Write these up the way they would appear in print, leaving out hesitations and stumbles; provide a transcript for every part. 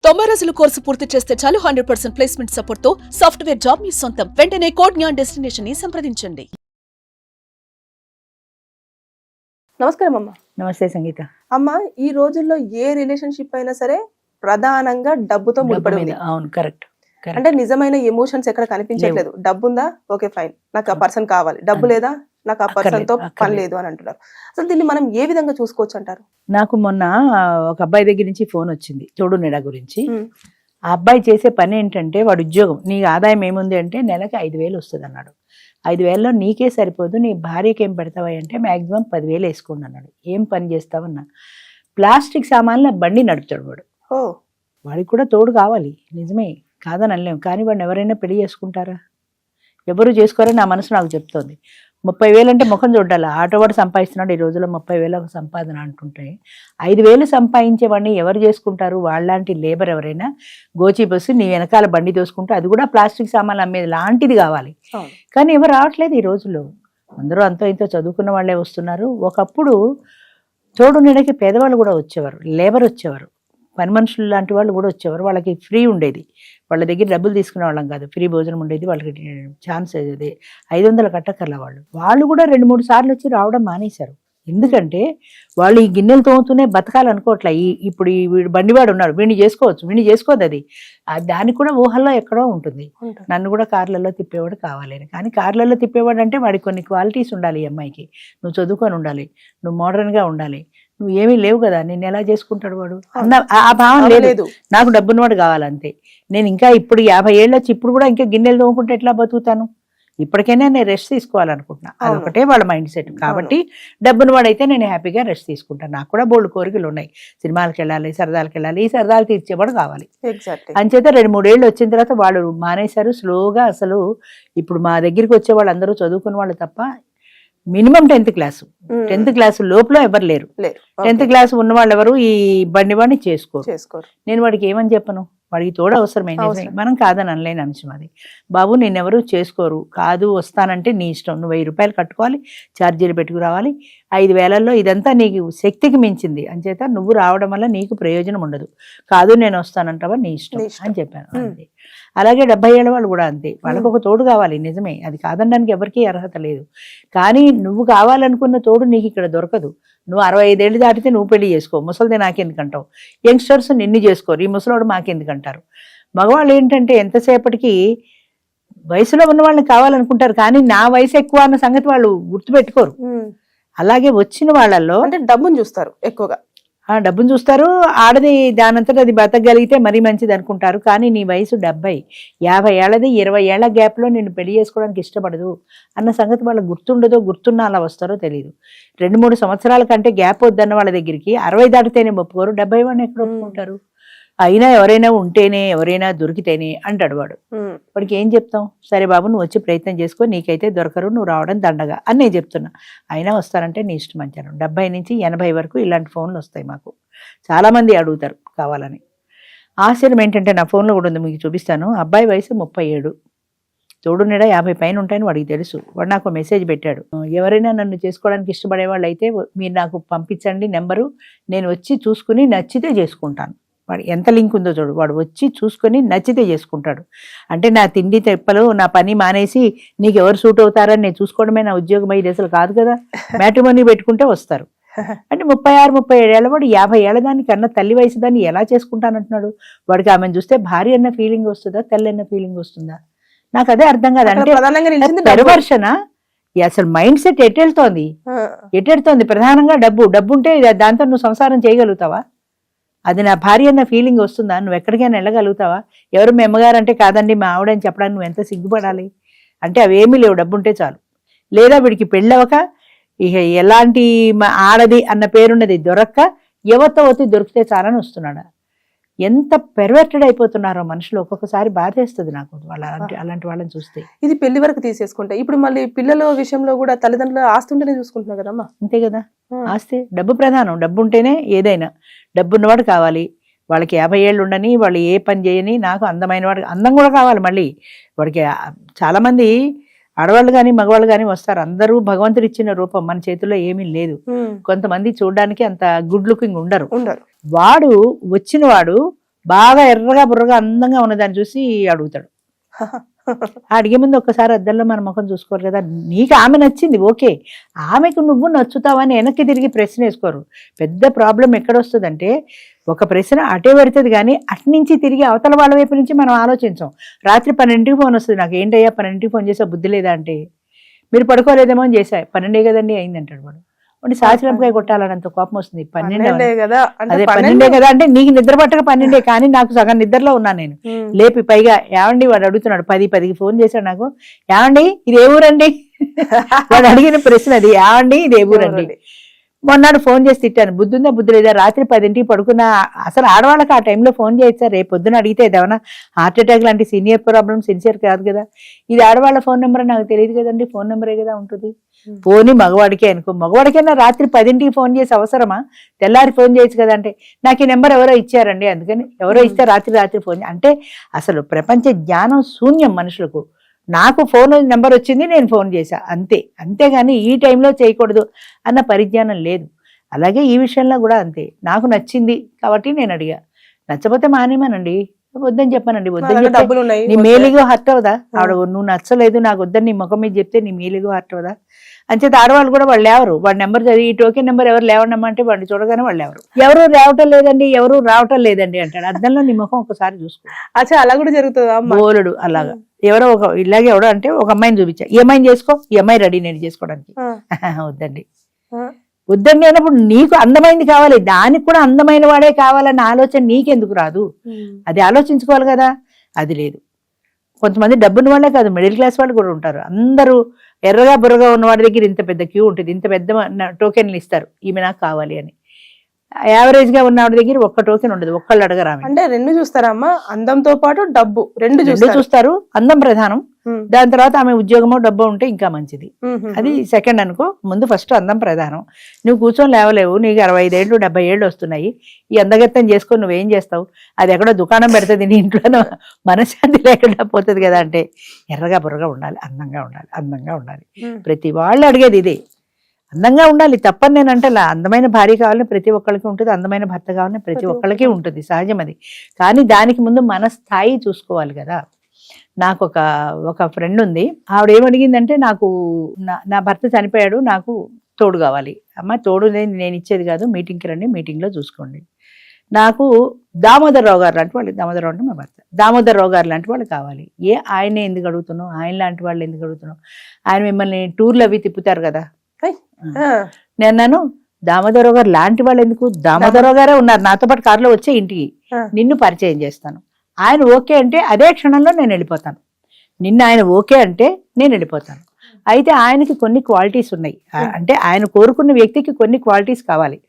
90 రోజుల కోర్సు పూర్తి చేస్తే చాలు 100% ప్లేస్మెంట్ సపోర్ట్ తో సాఫ్ట్వేర్ జాబ్ మీ సొంతం. వెంటనే కోడ్ జ్ఞాన్ డెస్టినేషన్ ని సంప్రదించండి. నమస్కారం అమ్మ. నమస్తే సంగీత. అమ్మ, ఈ రోజుల్లో ఏ రిలేషన్షిప్ అయినా సరే ప్రధానంగా డబ్బుతో ముడిపడి ఉంది. అవును, కరెక్ట్. అంటే నిజమైన ఎమోషన్స్ ఎక్కడ కనిపించట్లేదు. డబ్బు ఉందా, ఓకే ఫైన్, నాకు ఆ పర్సన్ కావాలి. డబ్బు లేదా, నాకు ఆ పర్సన్ తో పని లేదు అని అంటున్నారు. అసలు దీన్ని మనం ఏ విధంగా చూసుకోవచ్చు అంటారు? నాకు మొన్న ఒక అబ్బాయి దగ్గర నుంచి ఫోన్ వచ్చింది తోడు నీడ గురించి. ఆ అబ్బాయి చేసే పని ఏంటంటే, వాడు ఉద్యోగం, నీకు ఆదాయం ఏముంది అంటే నెలకి 5,000 వస్తుంది అన్నాడు. 5,000లో నీకే సరిపోదు, నీ భార్యకి ఏం పెడతావా అంటే మాక్సిమం 10,000 వేసుకోండి అన్నాడు. ఏం పని చేస్తావన్నా, ప్లాస్టిక్ సామాన్ల బండి నడుపుతాడు వాడు. వాడికి కూడా తోడు కావాలి, నిజమే, కాదని అనలేము. కానీ వాడిని ఎవరైనా పెళ్లి చేసుకుంటారా? ఎవరు చేసుకోరని నా మనసు నాకు చెప్తోంది. 30,000 అంటే ముఖం చూడాలి. ఆటో వాడు సంపాదిస్తున్నాడు ఈ రోజుల్లో 30,000 సంపాదన అంటుంటే, 5,000 సంపాదించేవాడిని ఎవరు చేసుకుంటారు? వాళ్ళలాంటి లేబర్ ఎవరైనా గోచి బస్సు నీ వెనకాల బండి తోసుకుంటూ, అది కూడా ప్లాస్టిక్ సామాన్లు అమ్మేది లాంటిది కావాలి. కానీ ఎవరు రావట్లేదు ఈ రోజుల్లో. అందరూ అంతో ఇంతో చదువుకున్న వాళ్ళే వస్తున్నారు. ఒకప్పుడు తోడు నీడకి పేదవాళ్ళు కూడా వచ్చేవారు, లేబర్ వచ్చేవారు, పని మనుషులు లాంటి వాళ్ళు కూడా వచ్చేవారు. వాళ్ళకి ఫ్రీ ఉండేది, వాళ్ళ దగ్గర డబ్బులు తీసుకునే వాళ్ళం కాదు, ఫ్రీ భోజనం ఉండేది. వాళ్ళకి ఛాన్స్ అదే 500 కట్టకర్ల వాళ్ళు కూడా 2-3 సార్లు వచ్చి రావడం మానేశారు. ఎందుకంటే వాళ్ళు ఈ గిన్నెలు తోముతూనే బతకాలనుకోవట్లే. ఇప్పుడు వీడు బండివాడు ఉన్నాడు, వీడిని చేసుకోవచ్చు, వీడిని చేసుకోవద్దు. అది దానికి కూడా ఊహల్లో ఎక్కడో ఉంటుంది. నన్ను కూడా కార్లలో తిప్పేవాడు కావాలని. కానీ కార్లలో తిప్పేవాడు అంటే వాడికి కొన్ని క్వాలిటీస్ ఉండాలి. ఈ అమ్మాయికి నువ్వు చదువుకొని ఉండాలి, నువ్వు మోడర్న్గా ఉండాలి, నువ్వు ఏమీ లేవు కదా, నేను ఎలా చేసుకుంటాడు వాడు అన్న ఆ భావన లేదు. నాకు డబ్బున్నవాడు కావాలంతే. నేను ఇంకా ఇప్పుడు 50 ఏళ్ళు వచ్చి ఇప్పుడు కూడా ఇంకా గిన్నెలు తోముకుంటే ఎట్లా బతుకుతాను? ఇప్పటికైనా నేను రెస్ట్ తీసుకోవాలనుకుంటున్నా. అదొకటే వాళ్ళ మైండ్ సెట్. కాబట్టి డబ్బును వాడైతే నేను హ్యాపీగా రెస్ట్ తీసుకుంటాను. నాకు కూడా బోల్డ్ కోరికలు ఉన్నాయి. సినిమాలకు వెళ్ళాలి, సరదాలకు వెళ్ళాలి, ఈ సరదాలు తీర్చేవాడు కావాలి. అంచేత 2-3 ఏళ్ళు వచ్చిన తర్వాత వాళ్ళు మానేశారు స్లోగా. అసలు ఇప్పుడు మా దగ్గరికి వచ్చే వాళ్ళు అందరూ చదువుకున్న వాళ్ళు తప్ప మినిమం 10th క్లాసు లోపల ఎవరు లేరు. 10th క్లాస్ ఉన్న వాళ్ళు ఎవరు ఈ బండి వాడిని చేసుకోరు. నేను వాడికి ఏమని చెప్పను, వాడికి తోడు అవసరమైంది. మనం కాదని అనలేని అంశం అది. బాబు నేనెవరు చేసుకోరు, కాదు వస్తానంటే నీ ఇష్టం, నువ్వు 1000 రూపాయలు కట్టుకోవాలి, ఛార్జీలు పెట్టుకురావాలి. 5,000లో ఇదంతా నీకు శక్తికి మించింది, అంచేత నువ్వు రావడం వల్ల నీకు ప్రయోజనం ఉండదు. కాదు నేను వస్తానంటావా, నీ ఇష్టం అని చెప్పాను. అంతే. అలాగే 70 ఏళ్ళ వాళ్ళు కూడా అంతే, వాళ్ళకు ఒక తోడు కావాలి. నిజమే, అది కాదనడానికి ఎవరికీ అర్హత లేదు. కానీ నువ్వు కావాలనుకున్న తోడు నీకు ఇక్కడ దొరకదు. నువ్వు 65 ఏళ్ళు దాటితే నువ్వు పెళ్లి చేసుకో, ముసలిదే నాకెందుకంటావు. యంగ్స్టర్స్ నిన్ను చేసుకోరు, ఈ ముసలోడు మాకెందుకంటారు. మగవాళ్ళు ఏంటంటే ఎంతసేపటికి వయసులో ఉన్న వాళ్ళని కావాలనుకుంటారు, కానీ నా వయసు ఎక్కువ అన్న సంగతి వాళ్ళు గుర్తుపెట్టుకోరు. అలాగే వచ్చిన వాళ్ళల్లో అంటే డబ్బును చూస్తారు ఎక్కువగా. డబ్బును చూస్తారు. ఆడది దానంతటా అది బతకగలిగితే మరీ మంచిది అనుకుంటారు. కానీ నీ వయసు 70, 50 ఏళ్ళది, 20 ఏళ్ల గ్యాప్లో నిన్ను పెళ్లి చేసుకోవడానికి ఇష్టపడదు అన్న సంగతి వాళ్ళకి గుర్తుండదో, గుర్తున్నా అలా వస్తారో తెలియదు. 2-3 సంవత్సరాల కంటే గ్యాప్ వద్దన్న వాళ్ళ దగ్గరికి 60 దాటితేనే ఒప్పుకోరు, 70 వాడిని ఎక్కడ ఒప్పుకుంటారు? అయినా ఎవరైనా ఉంటేనే, ఎవరైనా దొరికితేనే అంటాడు వాడు. వాడికి ఏం చెప్తాం? సరే బాబు నువ్వు వచ్చి ప్రయత్నం చేసుకో, నీకైతే దొరకరు, నువ్వు రావడం దండగా అని నేను చెప్తున్నా. అయినా వస్తారంటే నీ ఇష్టం అంటాను. 70 నుంచి 80 వరకు ఇలాంటి ఫోన్లు వస్తాయి మాకు. చాలామంది అడుగుతారు కావాలని. ఆశ్చర్యం ఏంటంటే నా ఫోన్లో కూడా ఉంది, మీకు చూపిస్తాను. అబ్బాయి వయసు 37, తోడు నీడ 50 పైన ఉంటాయని వాడికి తెలుసు. వాడు నాకు మెసేజ్ పెట్టాడు, ఎవరైనా నన్ను చేసుకోవడానికి ఇష్టపడే వాళ్ళు అయితే మీరు నాకు పంపించండి నెంబరు, నేను వచ్చి చూసుకుని నచ్చితే చేసుకుంటాను. వాడు ఎంత లింక్ ఉందో చూడు, వాడు వచ్చి చూసుకొని నచ్చితే చేసుకుంటాడు. అంటే నా తిండి తెప్పలు, నా పని మానేసి నీకు ఎవరు సూట్ అవుతారని నేను చూసుకోవడమే నా ఉద్యోగం అయ్యేది అసలు కాదు కదా. మ్యాట్రిమోనీ పెట్టుకుంటే వస్తారు. అంటే 36-37 ఏళ్ళ వాడు 50 ఏళ్ళ దానికి అన్న తల్లి వయసు దాన్ని ఎలా చేసుకుంటానంటున్నాడు. వాడికి ఆమెను చూస్తే భార్య అన్న ఫీలింగ్ వస్తుందా, తల్లి అన్న ఫీలింగ్ వస్తుందా? నాకు అదే అర్థం కాదు. అంటే పెరువర్షన అసలు మైండ్ సెట్ ఎటెళ్తోంది. ప్రధానంగా డబ్బు ఉంటే దాంతో నువ్వు సంసారం చేయగలుగుతావా? అది నా భార్య అన్న ఫీలింగ్ వస్తుందా? నువ్వు ఎక్కడికైనా వెళ్ళగలుగుతావా? ఎవరు మీ అమ్మగారు అంటే కాదండి మా ఆవిడని చెప్పడానికి నువ్వు ఎంత సిగ్గుపడాలి? అంటే అవేమీ లేవు, డబ్బు ఉంటే చాలు. లేదా వీడికి పెళ్ళవక ఇక ఎలాంటి ఆడది అన్న పేరున్నది దొరక్క ఎవరితో వచ్చి దొరికితే చాలని వస్తున్నాడా? ఎంత పెర్వర్టెడ్ అయిపోతున్నారో మనుషులు. ఒక్కొక్కసారి బాధేస్తుంది నాకు అలాంటి వాళ్ళని చూస్తే. ఇది పెళ్లి వరకు తీసేసుకుంటే ఇప్పుడు మళ్ళీ పిల్లల విషయంలో కూడా తల్లిదండ్రులు ఆస్తి ఉంటేనే చూసుకుంటున్నారు కదమ్మా. అంతే కదా, ఆస్తి డబ్బు ప్రధానం. డబ్బు ఉంటేనే ఏదైనా. డబ్బు ఉన్నవాడు కావాలి. వాళ్ళకి 50 ఏళ్ళు ఉండని, వాళ్ళు ఏ పని చేయని, నాకు అందమైన వాడు, అందం కూడా కావాలి. మళ్ళీ వాడికి చాలామంది ఆడవాళ్ళు కానీ మగవాళ్ళు కానీ వస్తారు. అందరూ భగవంతుడు ఇచ్చిన రూపం, మన చేతుల్లో ఏమీ లేదు. కొంతమంది చూడడానికి అంత గుడ్ లుకింగ్ ఉండరు. వాడు వచ్చిన వాడు బాగా ఎర్రగా బుర్రగా అందంగా ఉన్నదాన్ని చూసి అడుగుతాడు. అడిగే ముందు ఒక్కసారి అద్దంలో మన ముఖం చూసుకోరు కదా. నీకు ఆమె నచ్చింది ఓకే, ఆమెకు నువ్వు నచ్చుతావని వెనక్కి తిరిగి ప్రశ్న వేసుకోరు. పెద్ద ప్రాబ్లం ఎక్కడొస్తుందంటే ఒక ప్రశ్న అటే పెడుతుంది కానీ అట్నుంచి తిరిగి అవతల వాళ్ళ వైపు నుంచి మనం ఆలోచించాం. రాత్రి 12కి ఫోన్ వస్తుంది, నాకు ఏంటయ్యా 12కి ఫోన్ చేసా బుద్ధి లేదా అంటే, మీరు పడుకోలేదేమో అని చేసా, 12 కదండి అయింది అంటాడు వాడు. వాడి సాచిరంపకాయ కొట్టాలన్నంత కోపం వస్తుంది. 12 కదా, అదే 12 కదా అంటే నీకు నిద్ర పట్టక 12 కానీ నాకు సగం నిద్రలో ఉన్నా నేను. లేపి పైగా ఏమండి వాడు అడుగుతున్నాడు 10కి ఫోన్ చేశాడు నాకు, ఏమండి ఇది ఏ ఊరండి వాడు అడిగిన ప్రశ్న అది, ఏమండి ఇది ఏ ఊరండి. మొన్నాడు ఫోన్ చేసి తిట్టాను, బుద్ధి ఉందా బుద్ధి లేదా, రాత్రి 10కి పడుకున్నా. అసలు ఆడవాళ్ళకి ఆ టైంలో ఫోన్ చేయొచ్చా, రేపు పొద్దున అడిగితే ఏదైనా హార్ట్ అటాక్ లాంటి సీనియర్ ప్రాబ్లం సిన్సియర్ కాదు కదా. ఇది ఆడవాళ్ళ ఫోన్ నెంబర్ నాకు తెలియదు కదండి, ఫోన్ నెంబరే కదా ఉంటుంది. ఫోన్ మగవాడికే అనుకో, మగవాడికైనా రాత్రి 10కి ఫోన్ చేసి అవసరమా, తెల్లారి ఫోన్ చేయొచ్చు కదా అంటే, నాకు ఈ నెంబర్ ఎవరో ఇచ్చారండి అందుకని, ఎవరో ఇస్తే రాత్రి ఫోన్ అంటే అసలు ప్రపంచ జ్ఞానం శూన్యం మనుషులకు. నాకు ఫోన్ నెంబర్ వచ్చింది నేను ఫోన్ చేశా అంతే, అంతేగాని ఈ టైంలో చేయకూడదు అన్న పరిజ్ఞానం లేదు. అలాగే ఈ విషయంలో కూడా అంతే, నాకు నచ్చింది కాబట్టి నేను అడిగా, నచ్చపోతే మానేమానండి, వద్దని చెప్పానండి. వద్దని డబ్బులు ఉన్నాయి నీ మేలుగా హర్ట్ అవదా, ఆవిడ నువ్వు నచ్చలేదు నాకు వద్దని నీ ముఖం మీద చెప్తే నీ మేలుగా హర్ట్ అవదా. అంచేత ఆడవాళ్ళు కూడా వాళ్ళు లేవరు, వాడి నెంబర్ చదివి ఈ టోకెన్ నెంబర్ ఎవరు లేవనమ్మా అంటే వాడిని చూడగానే వాళ్ళు ఎవరు రావటం లేదండి ఎవరు రావటం లేదండి అంటాడు. అద్దంలో నీ ముఖం ఒకసారి చూసుకో. అచ్చా అలా కూడా జరుగుతుందా బోలుడు అలాగా. ఎవరో ఇలాగే ఎవడో అంటే ఒక అమ్మాయిని చూపించా, ఈ అమ్మాయిని చేసుకో, ఈ అమ్మాయి రెడీ నేను చేసుకోవడానికి, వద్దండి వద్దండి అన్నప్పుడు నీకు అందమైంది కావాలి, దానికి కూడా అందమైన వాడే కావాలన్న ఆలోచన నీకెందుకు రాదు, అది ఆలోచించుకోవాలి కదా. అది లేదు. కొంతమంది డబ్బున్న వాళ్ళే కాదు, మిడిల్ క్లాస్ వాళ్ళు కూడా ఉంటారు. అందరూ ఎర్రగా బుర్రగా ఉన్న వాడి దగ్గర ఇంత పెద్ద క్యూ ఉంటుంది, ఇంత పెద్ద టోకెన్లు ఇస్తారు ఈమె నాకు కావాలి అని. యావరేజ్ గా ఉన్న దగ్గర ఒక్క టోకెన్ ఉండదు, ఒక్కళ్ళు అడగరా. అంటే రెండు చూస్తారా అమ్మా, అందంతో పాటు డబ్బు రెండు చూస్తారు. అందం ప్రధానం, దాని తర్వాత ఆమె ఉద్యోగమో డబ్బు ఉంటే ఇంకా మంచిది, అది సెకండ్ అనుకో. ముందు ఫస్ట్ అందం ప్రధానం. నువ్వు కూర్చొని లేవలేవు, నీకు 65 ఏళ్ళు 70 ఏళ్ళు వస్తున్నాయి, ఈ అందగత్తం చేసుకొని నువ్వేం చేస్తావు, అది ఎక్కడో దుకాణం పెడుతుంది నీ ఇంట్లో, మనశ్శాంతి లేకుండా పోతుంది కదా. అంటే ఎర్రగా బుర్రగా ఉండాలి, అందంగా ఉండాలి, అందంగా ఉండాలి. ప్రతి వాళ్ళు అడిగేది ఇదే, అందంగా ఉండాలి. తప్పని నేను అంటే అందమైన భార్య కావాలని ప్రతి ఒక్కరికి ఉంటుంది, అందమైన భర్త కావాలని ప్రతి ఒక్కరికి ఉంటుంది, సహజం అది. కానీ దానికి ముందు మన స్థాయి చూసుకోవాలి కదా. నాకు ఒక ఫ్రెండ్ ఉంది, ఆవిడ ఏమడిగిందంటే, నాకు నా భర్త చనిపోయాడు, నాకు తోడు కావాలి. అమ్మ తోడు నేను ఇచ్చేది కాదు, మీటింగ్కి రండి, మీటింగ్లో చూసుకోండి. నాకు దామోదరరావు గారు లాంటి వాళ్ళు, దామోదరరావు అంటే మా భర్త, దామోదరరావు గారు లాంటి వాళ్ళు కావాలి. ఆయనే ఎందుకు అడుగుతున్నావు, ఆయన లాంటి వాళ్ళు ఎందుకు అడుగుతున్నావు, ఆయన మిమ్మల్ని టూర్లు అవి తిప్పుతారు కదా. నేను అన్నాను, దామోదరరావు గారు లాంటి వాళ్ళు ఎందుకు, దామోదరరావు గారే ఉన్నారు నాతో పాటు కారులో వచ్చే ఇంటికి, నిన్ను పరిచయం చేస్తాను. ఆయన ఓకే అంటే అదే క్షణంలో నేను వెళ్ళిపోతాను, నిన్న ఆయన ఓకే అంటే నేను వెళ్ళిపోతాను. అయితే ఆయనకి కొన్ని క్వాలిటీస్ ఉన్నాయి, అంటే ఆయన కోరుకున్న వ్యక్తికి కొన్ని క్వాలిటీస్ కావాలి.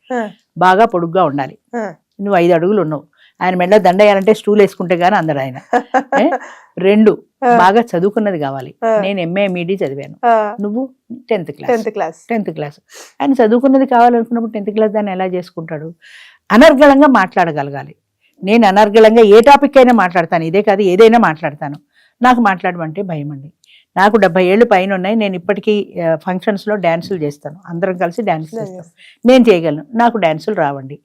బాగా పొడుగ్గా ఉండాలి, నువ్వు 5 అడుగులు ఉన్నావు, ఆయన మెడలో దండయ్యాలంటే స్టూల్ వేసుకుంటే గానీ అందడు ఆయన. 2 బాగా చదువుకున్నది కావాలి, నేను MA MD చదివాను, నువ్వు 10th క్లాస్. ఆయన చదువుకున్నది కావాలనుకున్నప్పుడు 10th క్లాస్ దాన్ని ఎలా చేసుకుంటాడు. అనర్గళంగా మాట్లాడగలగాలి, నేను అనర్గళంగా ఏ టాపిక్ అయినా మాట్లాడతాను, ఇదే కాదు ఏదైనా మాట్లాడతాను. నాకు మాట్లాడమంటే భయం అండి. నాకు 70 ఏళ్ళు పైన ఉన్నాయి, నేను ఇప్పటికీ ఫంక్షన్స్లో డ్యాన్సులు చేస్తాను, అందరం కలిసి డ్యాన్స్ చేస్తాం, నేను చేయగలను. నాకు డ్యాన్సులు రావండి,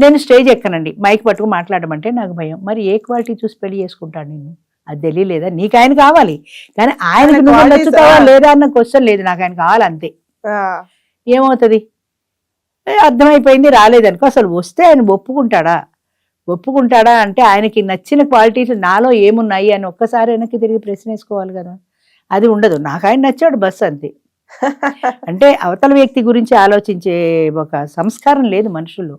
నేను స్టేజ్ ఎక్కనండి, మైక్ పట్టుకు మాట్లాడమంటే నాకు భయం. మరి ఏ క్వాలిటీ చూసి పెళ్లి చేసుకుంటాను నేను, అది తెలియలేదా. నీకు ఆయన కావాలి కానీ ఆయనకు నువ్వు నచ్చుతావా లేదా అన్న క్వశ్చన్ లేదు, నాకు ఆయన కావాలి అంతే. ఏమవుతుంది, అర్థమైపోయింది రాలేదనుకో, అసలు వస్తే ఆయన ఒప్పుకుంటాడా అంటే ఆయనకి నచ్చిన క్వాలిటీస్ నాలో ఏమున్నాయి అని ఒక్కసారి వెనక్కి తిరిగి ప్రశ్న వేసుకోవాలి కదా. అది ఉండదు, నాకు ఆయన నచ్చాడు బస్ అంతే. అంటే అవతల వ్యక్తి గురించి ఆలోచించే ఒక సంస్కారం లేదు మనుషుల్లో.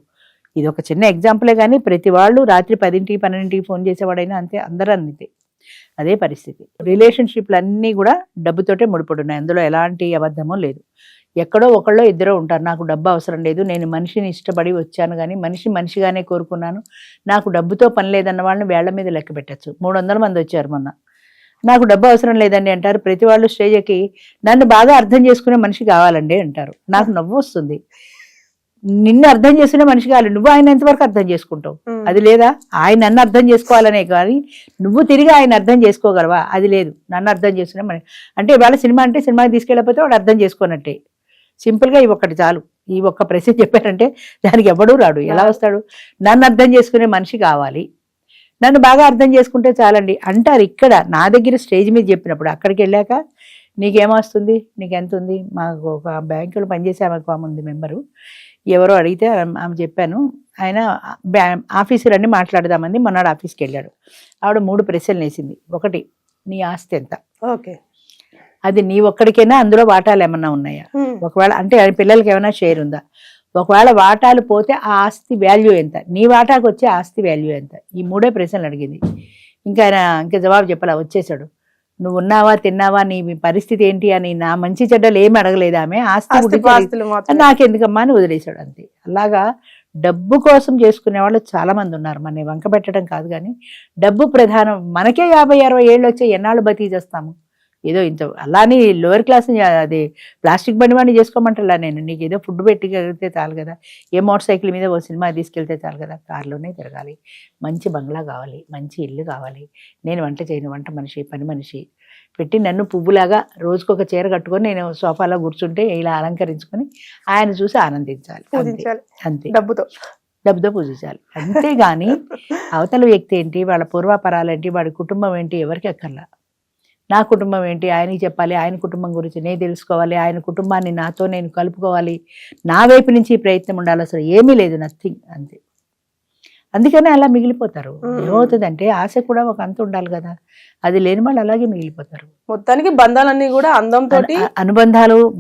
ఇది ఒక చిన్న ఎగ్జాంపులే కానీ ప్రతి వాళ్ళు రాత్రి 10కి 12కి ఫోన్ చేసేవాడైనా అంతే, అందరూ అంతే అదే పరిస్థితి. రిలేషన్షిప్లు అన్నీ కూడా డబ్బుతోటే ముడిపడున్నాయి, అందులో ఎలాంటి అబద్ధమో లేదు. ఎక్కడో ఒకళ్ళో ఇద్దరో ఉంటారు, నాకు డబ్బు అవసరం లేదు, నేను మనిషిని ఇష్టపడి వచ్చాను కానీ మనిషిగానే కోరుకున్నాను, నాకు డబ్బుతో పని లేదన్న వాళ్ళని వేళ్ల మీద లెక్క పెట్టచ్చు. 300 మంది వచ్చారు మొన్న, నాకు డబ్బు అవసరం లేదండి అంటారు. ప్రతి వాళ్ళు స్టేజ్కి నన్ను బాగా అర్థం చేసుకునే మనిషి కావాలండి అంటారు. నాకు నవ్వు వస్తుంది, నిన్ను అర్థం చేసుకునే మనిషి కావాలి, నువ్వు ఆయన ఎంతవరకు అర్థం చేసుకుంటావు, అది లేదా. ఆయన నన్ను అర్థం చేసుకోవాలనే కానీ నువ్వు తిరిగి ఆయన అర్థం చేసుకోగలవా, అది లేదు. నన్ను అర్థం చేసుకునే మనిషి అంటే ఇవాళ సినిమా అంటే సినిమాకి తీసుకెళ్ళకపోతే వాడు అర్థం చేసుకోనట్టే. సింపుల్గా ఈ ఒక్కటి చాలు, ఈ ఒక్క ప్రశ్న చెప్పారంటే దానికి ఎవడూ రాడు, ఎలా వస్తాడు. నన్ను అర్థం చేసుకునే మనిషి కావాలి, నన్ను బాగా అర్థం చేసుకుంటే చాలండి అంటారు. ఇక్కడ నా దగ్గర స్టేజ్ మీద చెప్పినప్పుడు అక్కడికి వెళ్ళాక నీకేమొస్తుంది, నీకు ఎంత ఉంది, మాకు ఒక బ్యాంకులో పనిచేసే ఆమె ఉంది మెంబరు, ఎవరో అడిగితే ఆమె చెప్పాను, ఆయన ఆఫీసులు అన్నీ మాట్లాడదామంది. మొన్నాడు ఆఫీస్కి వెళ్ళాడు. ఆవిడ 3 ప్రశ్నలు వేసింది. ఒకటి, నీ ఆస్తి ఎంత, ఓకే, అది నీ ఒక్కడికైనా అందులో వాటాలు ఏమన్నా ఉన్నాయా, ఒకవేళ అంటే పిల్లలకి ఏమైనా షేర్ ఉందా, ఒకవేళ వాటాలు పోతే ఆ ఆస్తి వాల్యూ ఎంత, నీ వాటాకు వచ్చే ఆస్తి వాల్యూ ఎంత, ఈ 3 ప్రశ్నలు అడిగింది. ఇంకా ఆయన ఇంకా జవాబు చెప్పాలా, వచ్చేసాడు. నువ్వు ఉన్నావా, తిన్నావా, నీ పరిస్థితి ఏంటి అని నా మంచి చెడ్డలు ఏమి అడగలేదు ఆమె. ఆస్తి నాకెందుకమ్మా అని వదిలేశాడు అంతే. అలాగా డబ్బు కోసం చేసుకునే వాళ్ళు చాలా మంది ఉన్నారు. మన వంక పెట్టడం కాదు కానీ డబ్బు ప్రధానం. మనకే 50-60 ఏళ్ళు వచ్చే ఎన్నాళ్ళు బతికి చేస్తాము. ఏదో ఇంత అలానే లోయర్ క్లాస్ అది ప్లాస్టిక్ బండి వాడిని చేసుకోమంటారా నేను, నీకు ఏదో ఫుడ్ పెట్టి కలిగితే చాలు కదా, ఏ మోటార్ సైకిల్ మీద ఓ సినిమా తీసుకెళ్తే చాలు కదా, కార్లోనే తిరగాలి, మంచి బంగ్లా కావాలి, మంచి ఇల్లు కావాలి, నేను వంట చేయను, వంట మనిషి, పని మనిషి పెట్టి నన్ను పువ్వులాగా రోజుకొక చీర కట్టుకొని నేను సోఫాలో కూర్చుంటే ఇలా అలంకరించుకొని ఆయన చూసి ఆనందించాలి అంతే. డబ్బుతో పూజించాలి అంతేగాని అవతల వ్యక్తి ఏంటి, వాళ్ళ పూర్వాపరాలేంటి, వాడి కుటుంబం ఏంటి ఎవరికి అక్కర్లా. నా కుటుంబం ఏంటి ఆయనకి చెప్పాలి, ఆయన కుటుంబం గురించి నేను తెలుసుకోవాలి, ఆయన కుటుంబాన్ని నాతో నేను కలుపుకోవాలి, నా వైపు నుంచి ప్రయత్నం ఉండాలి. అసలు ఏమీ లేదు, నథింగ్, అంతే. అందుకనే అలా మిగిలిపోతారు. ఏమవుతుందంటే ఆశ కూడా ఒక అంత ఉండాలి కదా, అది లేని వాళ్ళు అలాగే మిగిలిపోతారు. మొత్తానికి బంధాలన్నీ కూడా అందంతో,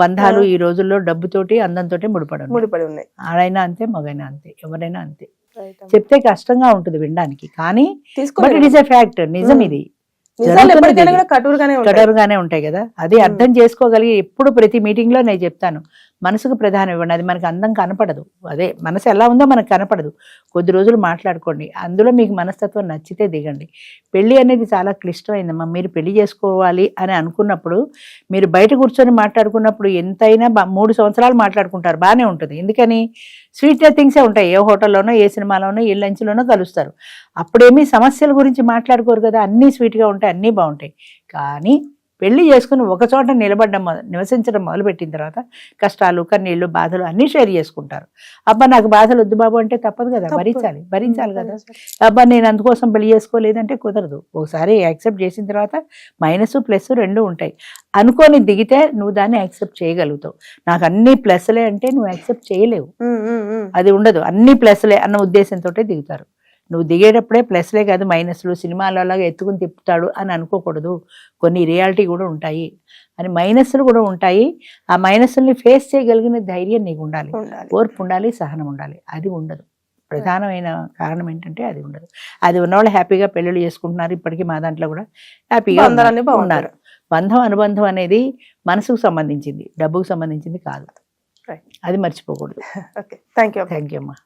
బంధాలు ఈ రోజుల్లో డబ్బుతోటి అందంతో ముడిపడి ఉన్నాయి. ఆడైనా అంతే, మగైనా అంతే, ఎవరైనా అంతే. చెప్తే కష్టంగా ఉంటుంది వినడానికి, కానీ but it is a fact, నిజం ఇది. కఠోరంగానే ఉంటాయి కదా, అది అర్థం చేసుకోగలిగి ఎప్పుడు ప్రతి మీటింగ్ లో నేను చెప్తాను, మనసుకు ప్రధానం ఇవ్వండి. అది మనకు అందం కనపడదు, అదే మనసు ఎలా ఉందో మనకు కనపడదు. కొద్ది రోజులు మాట్లాడుకోండి, అందులో మీకు మనస్తత్వం నచ్చితే దిగండి. పెళ్లి అనేది చాలా క్లిష్టమైందమ్మా. మీరు పెళ్లి చేసుకోవాలి అని అనుకున్నప్పుడు మీరు బయట కూర్చొని మాట్లాడుకున్నప్పుడు ఎంతైనా 3 సంవత్సరాలు మాట్లాడుకుంటారు, బాగానే ఉంటుంది. ఎందుకని స్వీట్ థింగ్సే ఉంటాయి. ఏ హోటల్లోనో, ఏ సినిమాలోనో, ఏ లంచ్లోనో కలుస్తారు. అప్పుడేమీ సమస్యల గురించి మాట్లాడుకోరు కదా, అన్నీ స్వీట్గా ఉంటాయి, అన్నీ బాగుంటాయి. కానీ పెళ్లి చేసుకుని ఒక చోట నివసించడం మొదలుపెట్టిన తర్వాత కష్టాలు, కన్నీళ్లు, బాధలు అన్నీ షేర్ చేసుకుంటారు. అబ్బా నాకు బాధలు వద్దు బాబు అంటే తప్పదు కదా, భరించాలి కదా. అబ్బా నేను అందుకోసం పెళ్లి చేసుకోలేదంటే కుదరదు. ఒకసారి యాక్సెప్ట్ చేసిన తర్వాత మైనస్ ప్లస్ 2 ఉంటాయి. అనుకోని దిగితే నువ్వు దాన్ని యాక్సెప్ట్ చేయగలుగుతావు. నాకు అన్ని ప్లస్లే అంటే నువ్వు యాక్సెప్ట్ చేయలేవు, అది ఉండదు. అన్ని ప్లస్లే అన్న ఉద్దేశంతో దిగుతారు. నువ్వు దిగేటప్పుడే ప్లస్లే కాదు మైనస్లు, సినిమాలో అలాగా ఎత్తుకుని తిప్పుతాడు అని అనుకోకూడదు. కొన్ని రియాలిటీ కూడా ఉంటాయి అని, మైనస్లు కూడా ఉంటాయి. ఆ మైనస్ని ఫేస్ చేయగలిగిన ధైర్యం నీకు ఉండాలి, ఓర్పు ఉండాలి, సహనం ఉండాలి. అది ఉండదు. ప్రధానమైన కారణం ఏంటంటే అది ఉండదు. అది ఉన్నవాళ్ళు హ్యాపీగా పెళ్ళిళ్ళు చేసుకుంటున్నారు. ఇప్పటికీ మా దాంట్లో కూడా హ్యాపీగా ఉన్నారు. బంధం, అనుబంధం అనేది మనసుకు సంబంధించింది, డబ్బుకు సంబంధించింది కాదు. అది మర్చిపోకూడదు. థ్యాంక్ యూ అమ్మా.